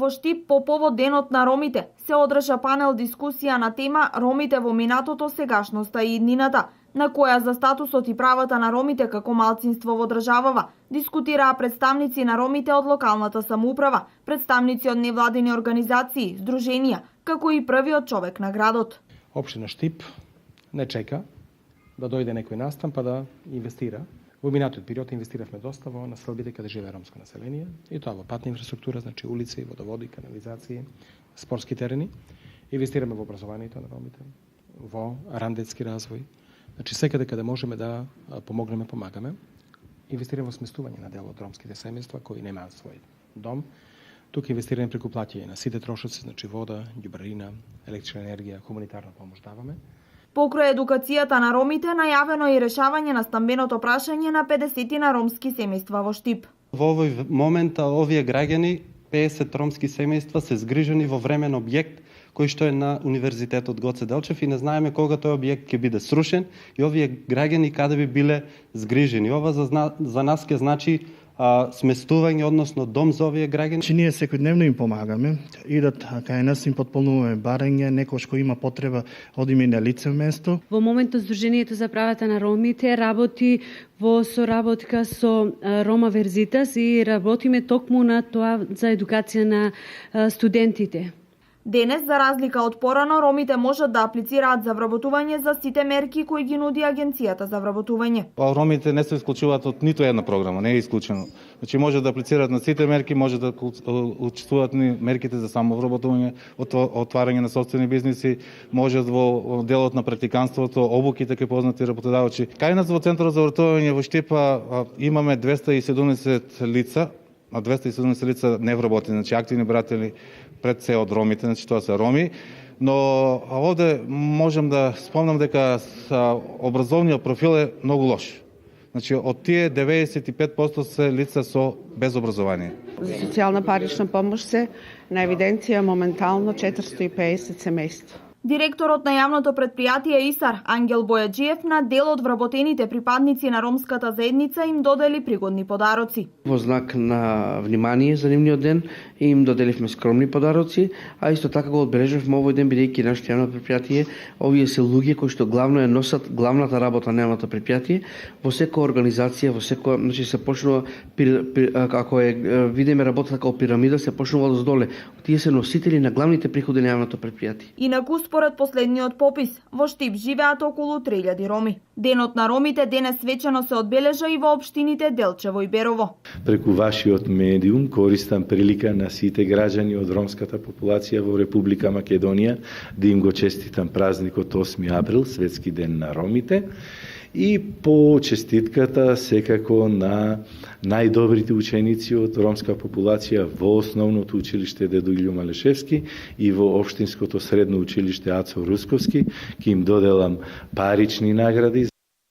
Во Штип по повод Денот на ромите се одржа панел дискусија на тема Ромите во минатото, сегашноста и иднината, на која за статусот и правата на ромите како малцинство во државава дискутираа представници на ромите од локалната самоуправа, представници од невладини организации, здруженија, како и првиот човек на градот. Општина Штип не чека да дојде некој настан па да инвестира. Во минатиот период инвестиравме доста во населбите каде живее ромско население, и тоа во патна инфраструктура, значи улици, водоводи, канализации, спортски терени. Инвестираме во образованието на ромите, во ран-детски развој. Значи секаде каде можеме да помогнеме, помагаме. Инвестираме во сместување на дел од ромските семејства кои немаат свој дом. Тука инвестираме преку плаќање на сите трошоци, значи вода, ѓубарина, електрична енергија, хуманитарна помош даваме. Покрај едукацијата на ромите, најавено е и решавање на стамбеното прашање на 50 на ромски семејства во Штип. Во овој момент овие граѓани, 50 ромски семејства, се згрижени во времен објект кој што е на Универзитетот Гоце Делчев и не знаеме кога тој објект ќе биде срушен и овие граѓани каде би биле згрижени. Ова за нас ќе значи сместување, односно дом за овие граѓани. Ние секојдневно им помагаме, идат кај нас, им потполнуваме барање, некош кој има потреба одиме на лице место. Во моментот Сдруженијето за правата на ромите работи во соработка со Рома Верзитас и работиме токму на тоа за едукација на студентите. Денес, за разлика од порано, ромите можат да аплицираат за вработување за сите мерки кои ги нуди Агенцијата за вработување. Ромите не се исклучуваат од ниту една програма, не е исклучено. Значи може да аплицираат на сите мерки, може да учествуваат мерките за самовработување, отварање на сопствени бизниси, можат во делот на практиканството, обуките кај познати работодавци. Кај нас во Центарот за вработување во Штипа имаме 270 лица, а 270 лица невработени, значи активни баратели пред се од ромите, значи тоа се роми, но овде можам да спомнам дека образовниот профил е многу лош. Значи од тие 95% се лица со без образование. За социјална парична помош се на евиденција моментално 450 семејства. Директорот на јавното предпријатие ИСАР, Ангел Бојаджиев, на дел од вработените припадници на ромската заедница им додели пригодни подароци. Во знак на внимание за нивниот ден им доделивме скромни подароци, а исто така го одбележавме овој ден бидејќи нашето јавно предпријатие, овие се луѓе кои што главно ја носат главната работа на јавното предпријатие. Во секоја организација, во секоја, значи се почнува ако видиме работата како пирамида, се почнува од доле. Тие се носители на главните приходи на јавното предпријатие. Инаку, според последниот попис, во Штип живеат околу 3000 роми. Денот на ромите денес свечено се одбележа и во општините Делчево и Берово. Преку вашиот медиум користам прилика на сите граѓани од ромската популација во Република Македонија да им го честитам празникот 8 април, Светски ден на ромите. И по честитката секако на најдобрите ученици од ромска популација во основното училиште Дедо Илјо Малешевски и во општинското средно училиште Ацо Русковски, ќе им доделам парични награди.